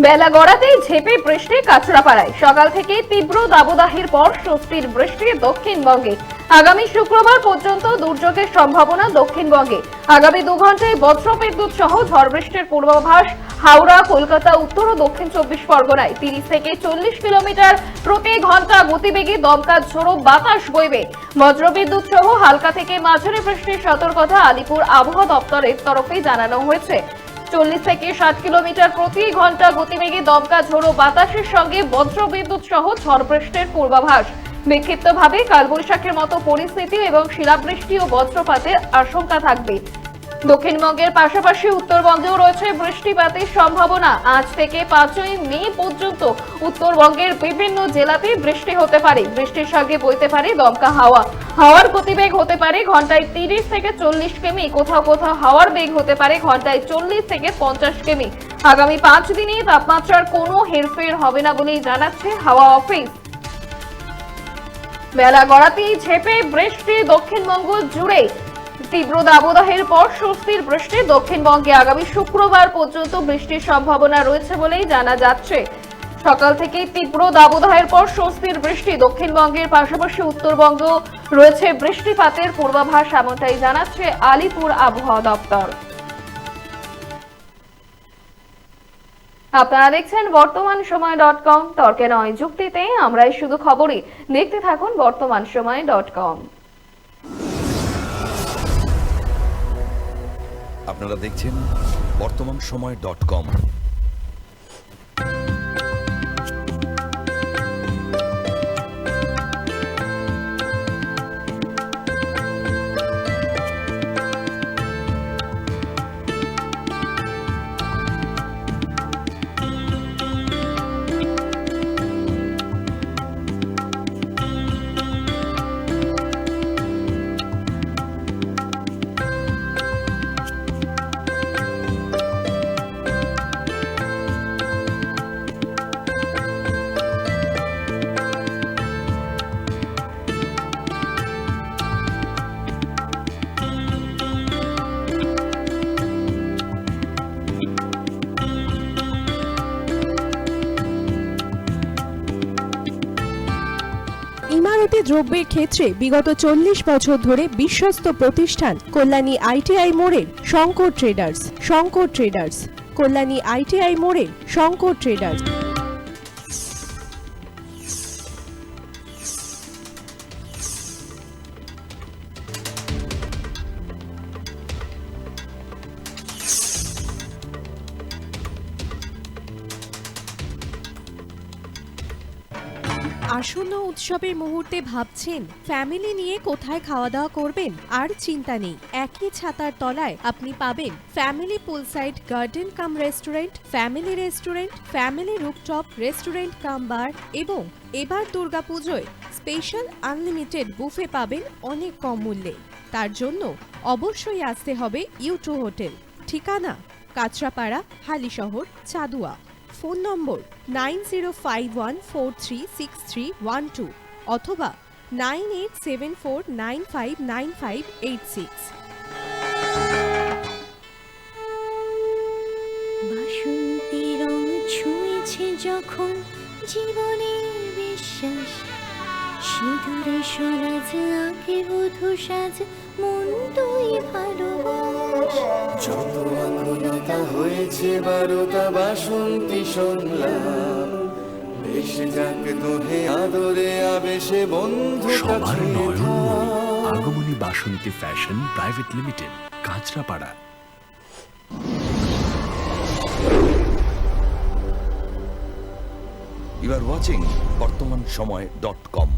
বেলা গড়াতেই ঝেঁপে বৃষ্টি কাঁচরাপাড়ায়। সকাল থেকে তীব্র দাবদাহের পর স্বস্তির বৃষ্টি দক্ষিণবঙ্গে। আগামী শুক্রবার পর্যন্ত দুর্যোগের সম্ভাবনা দক্ষিণবঙ্গে। আগামী 2 ঘন্টায় বজ্রবিদ্যুৎ সহ ঝড় বৃষ্টির পূর্বাভাস হাওড়া, কলকাতা, উত্তর ও দক্ষিণ 24 পরগনায়। 30 থেকে 40 কিলোমিটার প্রতি ঘন্টা গতিবেগে দমকা ঝোড়ো বাতাস বইবে। বজ্রবিদ্যুৎ সহ হালকা থেকে মাঝারি বৃষ্টির সতর্কতা আলিপুর আবহাওয়া দপ্তরের তরফে জানানো হয়েছে। 40 থেকে 60 কিলোমিটার প্রতি ঘন্টা গতিবেগে দমকা ঝোড়ো বাতাসের সঙ্গে বজ্রবিদ্যুৎ সহ ঝড় বৃষ্টির পূর্বাভাস। বিক্ষিপ্তভাবে কালবৈশাখীর মতো পরিস্থিতি এবং শিলাবৃষ্টি ও বজ্রপাতের আশঙ্কা থাকবে। দক্ষিণবঙ্গের পাশাপাশি উত্তরবঙ্গেও রয়েছে বৃষ্টিপাতের সম্ভাবনা। আজ থেকে 5ই মে পর্যন্ত উত্তরবঙ্গের বিভিন্ন জেলাতে বৃষ্টি হতে পারে। বৃষ্টির সঙ্গে বইতে পারে দমকা হাওয়া। হাওয়ার গতিবেগ হতে পারে ঘন্টায় 30 থেকে 40 কিমি। কোথাও কোথাও হাওয়ার বেগ হতে পারে ঘন্টায় 40 থেকে 50 কিমি। আগামী 5 দিনে তাপমাত্রার কোনো হেরফের হবে না বলেই জানাচ্ছে হাওয়া অফিস। বেলা গড়াতেই ঝেঁপে বৃষ্টি দক্ষিণবঙ্গ জুড়ে। তীব্র দাবদাহের পর স্বস্তির বৃষ্টি দক্ষিণবঙ্গে। আগামী শুক্রবার পর্যন্ত বৃষ্টির সম্ভাবনা রয়েছে বলেই জানা যাচ্ছে। সকাল থেকেই তীব্র দাবদাহের পর স্বস্তির বৃষ্টি দক্ষিণবঙ্গের পাশাপাশি উত্তরবঙ্গ রয়েছে বৃষ্টিপাতের পূর্বাভাস, এমনটাই জানাচ্ছে আলিপুর আবহাওয়া দপ্তর। আপনারা দেখছেন বর্তমান সময় .com। তর্কে নয় যুক্তিতে আমরাই শুধু খবরই। দেখতে থাকুন বর্তমান সময় .com। আপনারা দেখছেন বর্তমান সময় .com। ইমারতি দ্রব্যের ক্ষেত্রে বিগত 40 বছর ধরে বিশ্বস্ত প্রতিষ্ঠান কল্যাণী ITI মোড়ের শঙ্কর ট্রেডার্স। কল্যাণী ITI মোড়ের শঙ্কর ট্রেডার্স। আসন্ন উৎসবের মুহূর্তে ভাবছেন ফ্যামিলি নিয়ে কোথায় খাওয়া দাওয়া করবেন? আর চিন্তা নেই, একই ছাতার তলায় আপনি পাবেন family poolside garden cum restaurant, family rooftop restaurant cum bar এবং এবার দুর্গাপুজোয় স্পেশাল আনলিমিটেড বুফে পাবেন অনেক কম মূল্যে। তার জন্য অবশ্যই আসতে হবে U2 হোটেল। ঠিকানা কাঁচরাপাড়া, হালিশহর, চাদুয়া। ফোন নম্বর 9051436312 অথবা 9874959586। বাসন্তী রং ছুঁয়েছে যখন জীবনের বিশ্বাস, সিঁদুরে সরাজ আঁকে বধূ সাজ, মন তুই ভালোবাস। যত আকুলতা হয়েছে বারোটা বাসন্তী শুনলাম, এসে যাক দোহে আদরে আবেশে বন্ধু সবার Nayanmoni Agomoni Basanti fashion private limited, Kanchrapara. You are watching বর্তমান সময় .com।